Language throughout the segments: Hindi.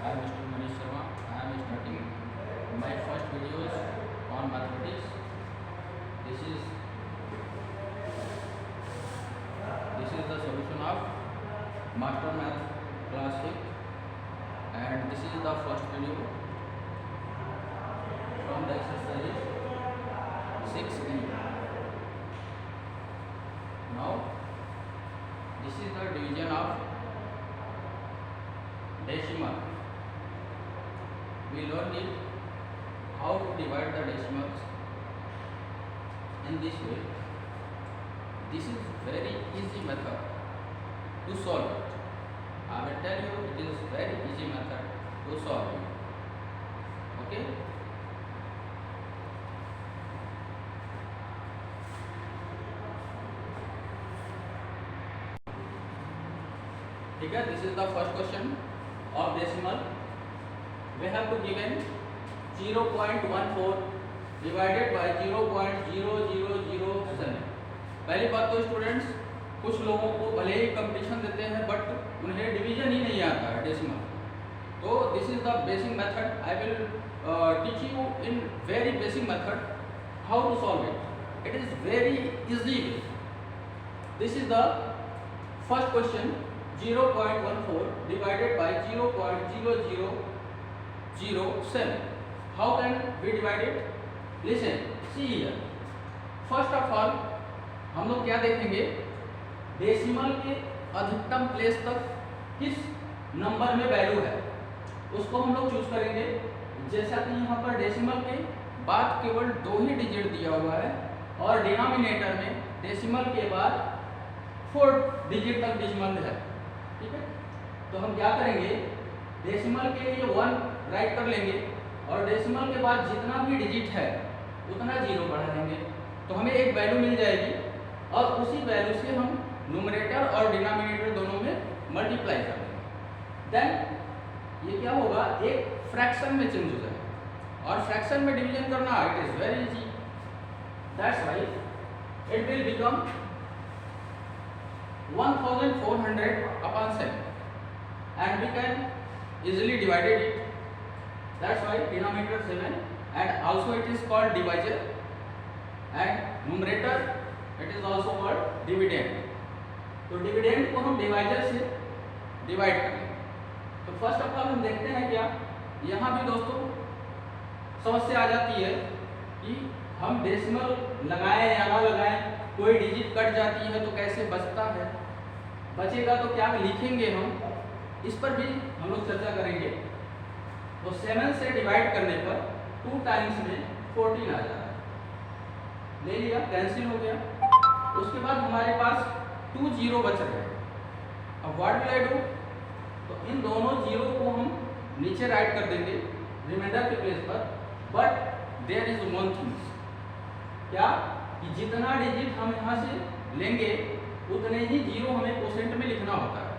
I am Mr. Manish Sharma. I am starting my first videos on mathematics. This is the solution of Master Math Class 6, and this is the first video from the exercise 6E. Now, this is the division of decimal. We learned it how to divide the decimals in this way. This is very easy method to solve it. I will tell you it is very easy method to solve it. Okay? ठीक है, this is the first question of decimal. We have to given 0.14 divided by 0.0007. पहली बात तो स्टूडेंट्स, कुछ लोगों को भले ही कंपटीशन देते हैं बट उन्हें डिवीजन ही नहीं आता है डेसिमल. तो this is the basic method. I will teach you in very basic method how to solve it. It is very easy. This is the first question. 0.14 divided by 0.0007. How can we divide it? Listen, see here. First of all, हम लोग क्या देखेंगे, डेसिमल के अधिकतम प्लेस तक किस नंबर में वैल्यू है उसको हम लोग चूज करेंगे. जैसा कि यहाँ पर डेसिमल के बाद केवल 2 ही डिजिट दिया हुआ है और डिनोमिनेटर में डेसिमल के बाद 4 डिजिट तक डेसिमल है. ठीक है, तो हम क्या करेंगे, डेसिमल के लिए 1 राइट कर लेंगे और डेसिमल के बाद जितना भी डिजिट है उतना 0 बढ़ा देंगे. तो हमें एक वैल्यू मिल जाएगी और उसी वैल्यू से हम न्यूमरेटर और डिनोमिनेटर दोनों में मल्टीप्लाई कर देंगे. देन ये क्या होगा, एक फ्रैक्शन में चेंज हो जाएगा. और फ्रैक्शन में डिवीजन करना it is very easy. That's why it will become 1400 upon 7 and we can easily divide it. That's why denominator 7 and also it is called divisor and numerator it is also called dividend. तो डिविडेंड को हम डिवाइजर से डिवाइड करेंगे. तो फर्स्ट ऑफ ऑल हम देखते हैं क्या, यहाँ भी दोस्तों समस्या आ जाती है कि हम डेसिमल लगाएं या ना लगाएं, कोई डिजिट कट जाती है तो कैसे बचता है, बचेगा तो क्या लिखेंगे हम, इस पर भी हम लोग चर्चा करेंगे. तो 7 से डिवाइड करने पर 2 टाइम्स में 14 आ जाता है. ले लिया, कैंसिल हो गया. उसके बाद हमारे पास 2 जीरो बच रहे हैं. अब व्हाट विल आई डू, तो इन दोनों जीरो को हम नीचे राइट कर देंगे रिमाइंडर के प्लेस पर. But there is one things, क्या कि जितना डिजिट हम यहाँ से लेंगे उतने ही जीरो हमें कोसेंट में लिखना होता है.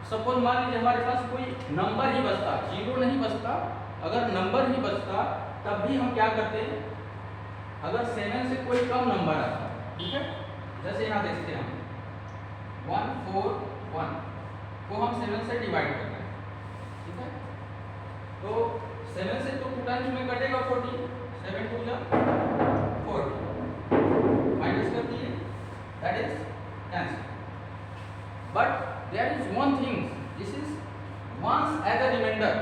सपोज मान लीजिए हमारे पास कोई नंबर ही बचता, जीरो नहीं बचता, अगर नंबर ही बचता तब भी हम क्या करते हैं, अगर 7 से कोई कम नंबर आता, ठीक है, जैसे यहाँ देखते हैं हम 141 को हम 7 से डिवाइड कर रहे हैं. ठीक है, तो 7 से तो 2 टाइम्स में कटेगा 14, 7 2 जा 40, माइनस कर दिए, that is cancel. But there is one thing, this is once as a remainder.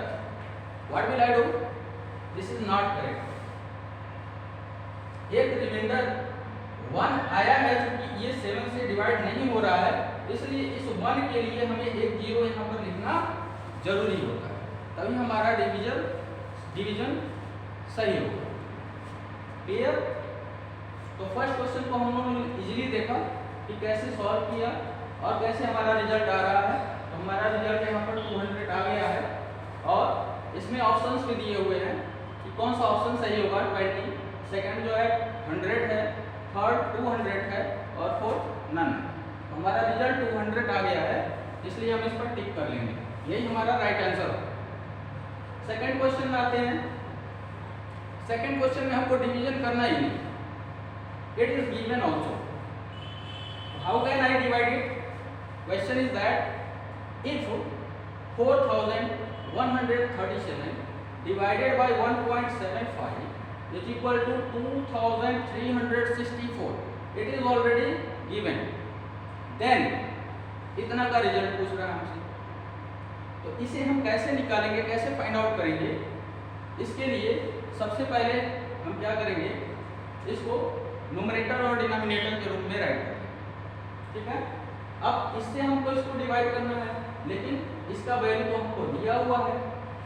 What will I do? This is not correct. एक रिमाइंडर 1 आया है, क्योंकि ये 7 से डिवाइड नहीं हो रहा है, इसलिए इस 1 के लिए हमें एक जीरो यहाँ पर लिखना जरूरी होता है, तभी हमारा डिवीजन सही होगा. क्लियर? तो फर्स्ट क्वेश्चन को हम लोगों ने इजीली देखा कि कैसे सॉल्व किया और कैसे हमारा रिजल्ट आ रहा है. तो हमारा रिजल्ट यहाँ पर 200 आ गया है और इसमें ऑप्शंस भी दिए हुए हैं कि कौन सा ऑप्शन सही होगा. 20, सेकंड जो है 100 है, थर्ड 200 है और फोर्थ नन है. तो हमारा रिजल्ट 200 आ गया है, इसलिए हम इस पर टिक कर लेंगे. यही हमारा राइट आंसर होगा. सेकंड क्वेश्चन में आते हैं. सेकंड क्वेश्चन में हमको डिवीजन करना ही नहीं, it is given also. How can I divide it? Question is that if 4000 137 divided by 1.75 is equal to 2364. It is already given. Then इतना का रिजल्ट पूछ रहा है हमसे, तो इसे हम कैसे निकालेंगे, कैसे फाइंड आउट करेंगे? इसके लिए सबसे पहले हम क्या करेंगे, इसको न्यूमरेटर और डिनोमिनेटर के रूप में राइट करेंगे, ठीक है। अब इससे हमको इसको डिवाइड करना है, लेकिन इसका वैल्यू तो हमको दिया हुआ है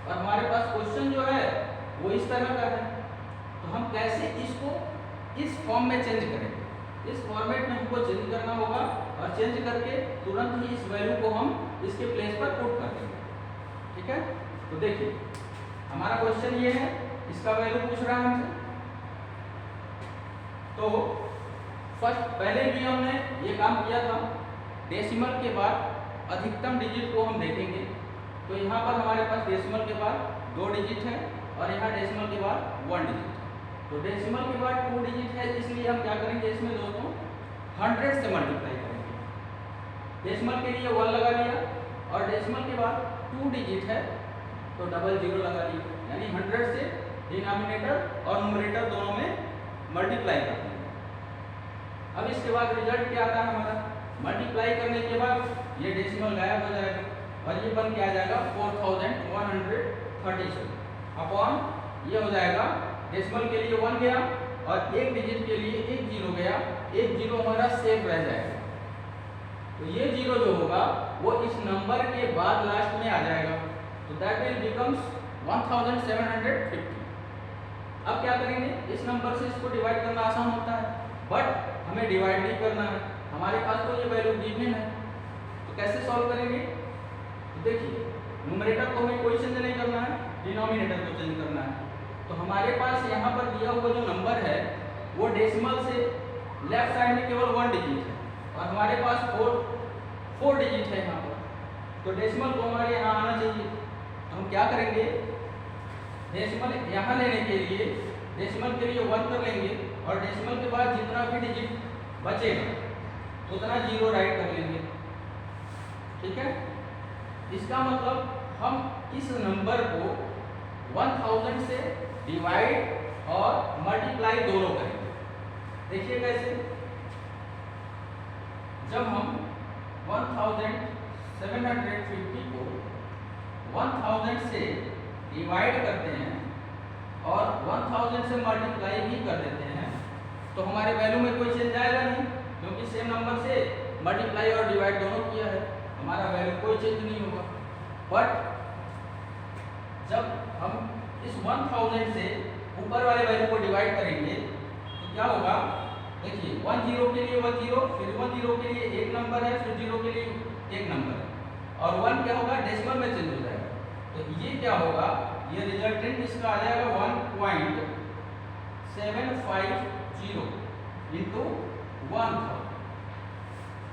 और हमारे पास क्वेश्चन जो है वो इस तरह का है, तो हम कैसे इसको इस फॉर्म में चेंज करेंगे? इस फॉर्मेट में हमको चेंज करना होगा और चेंज करके तुरंत ही इस वैल्यू को हम इसके प्लेस पर पुट कर देंगे, ठीक है। तो देखिए हमारा क्वेश्चन ये है, इसका वैल्यू पूछ रहा है हमसे। तो फर्स्ट पहले भी हमने ये काम किया था, डेसिमल के बाद अधिकतम डिजिट को हम देखेंगे। तो यहाँ पर हमारे पास डेसिमल के बाद 2 डिजिट है और यहाँ डेसिमल के बाद 1 डिजिट है। तो डेसिमल के बाद 2 डिजिट है, इसलिए हम क्या करेंगे इसमें दोस्तों 100 से मल्टीप्लाई करेंगे। डेसिमल के लिए 1 लगा लिया और डेसिमल के बाद 2 डिजिट है तो डबल 0 लगा लिया, यानी 100 से डिनोमिनेटर और न्यूमरेटर दोनों में मल्टीप्लाई करते हैं। अब इसके बाद रिजल्ट क्या आता है हमारा, मल्टीप्लाई करने के बाद ये डेसिमल गायब हो जाएगा और ये बन के आ जाएगा 4137 अपॉन ये हो जाएगा, डेसिमल के लिए 1 गया और एक डिजिट के लिए 1 0 गया, 1 0 हमारा सेफ रह जाएगा। तो ये 0 जो होगा वो इस नंबर के बाद लास्ट में आ जाएगा, तो दैट विल बिकम्स 1750। अब क्या करेंगे, इस नंबर से इसको डिवाइड करना आसान होता है, बट हमें डिवाइड नहीं करना है, हमारे पास तो ये वैल्यू गिवन है। तो कैसे सॉल्व करेंगे? तो देखिए न्यूमरेटर को हमें कोई चेंज नहीं करना है, डिनोमिनेटर को चेंज करना है। तो हमारे पास यहाँ पर दिया हुआ जो नंबर है वो डेसिमल से लेफ्ट साइड में केवल 1 डिजिट है और हमारे पास 4 डिजिट है यहाँ पर, तो डेसिमल को हमारे यहाँ आना चाहिए। तो हम क्या करेंगे, डेसिमल यहाँ लेने के लिए डेसिमल के लिए 1 कर लेंगे और डेसिमल के बाद जितना भी डिजिट बचेगा उतना 0 राइट कर लेंगे, ठीक है। इसका मतलब हम इस नंबर को 1000 से डिवाइड और मल्टीप्लाई दोनों करेंगे। देखिए कैसे, जब हम 1750 को 1000 से डिवाइड करते हैं और 1000 से मल्टीप्लाई भी कर देते हैं तो हमारे वैल्यू में कोई चेंज आएगा नहीं, क्योंकि सेम नंबर से मल्टीप्लाई और डिवाइड दोनों किया है, हमारा वैल्यू कोई चेंज नहीं होगा। बट जब हम इस 1000 से ऊपर वाले वैल्यू को डिवाइड करेंगे तो क्या होगा, देखिए 1 0 के लिए 1 0, फिर 1 0 के लिए एक नंबर है, फिर 0 के लिए एक नंबर है और 1 क्या होगा डेसिमल में चेंज हो जाएगा। तो ये क्या होगा, ये रिजल्टेंट इसका आ जाएगा 1.750 इंटू 1000,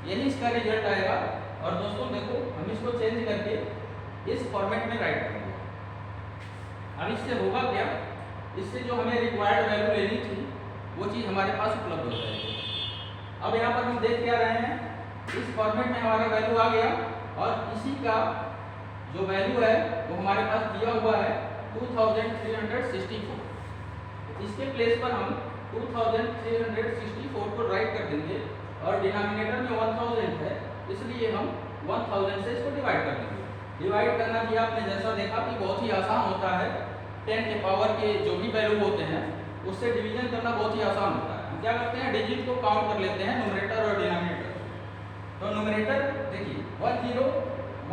यही इसका रिजल्ट आएगा। और दोस्तों देखो हम इसको चेंज करके इस फॉर्मेट में राइट करेंगे। अब इससे होगा क्या, इससे जो हमें रिक्वायर्ड वैल्यू लेनी थी वो चीज़ हमारे पास उपलब्ध हो जाएगी। अब यहाँ पर हम देख क्या रहे हैं, इस फॉर्मेट में हमारा वैल्यू आ गया और इसी का जो वैल्यू है वो हमारे पास दिया हुआ है 2364। इसके प्लेस पर हम 2364 को राइट कर देंगे और डिनोमिनेटर में 1000 है, इसलिए हम 1000 से इसको डिवाइड कर देंगे। डिवाइड करना भी आपने जैसा देखा कि बहुत ही आसान होता है, 10 के पावर के जो भी वैल्यू होते हैं उससे डिवीजन करना बहुत ही आसान होता है। हम क्या करते हैं, डिजिट को काउंट कर लेते हैं, न्यूमरेटर और डिनोमिनेटर। तो न्यूमरेटर देखिए 1 0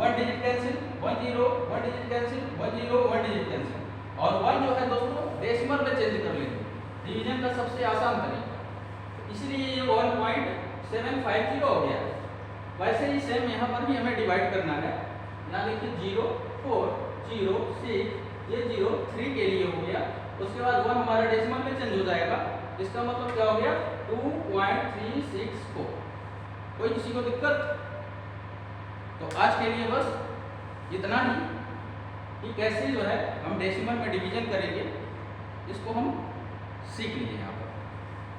1 digit cancel, 1 0 1 digit cancel, 1 0 1 digit cancel, और 1 जो है दोस्तों डेसिमल में चेंज कर लेंगे, डिवीजन का सबसे आसान तरीका, इसलिए ये 1.750 हो गया। वैसे ही सेम यहाँ पर भी हमें डिवाइड करना है, यहाँ देखिए 0 4 0 6, ये 0 3 के लिए हो गया, उसके बाद 1 हमारा डेसिमल में चेंज हो जाएगा, इसका मतलब क्या हो गया 2.364। कोई किसी को दिक्कत? तो आज के लिए बस इतना ही कि कैसे जो है हम डेसिमल में डिवीजन करेंगे, इसको हम सीख लिए यहाँ पर।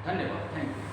धन्यवाद, थैंक यू।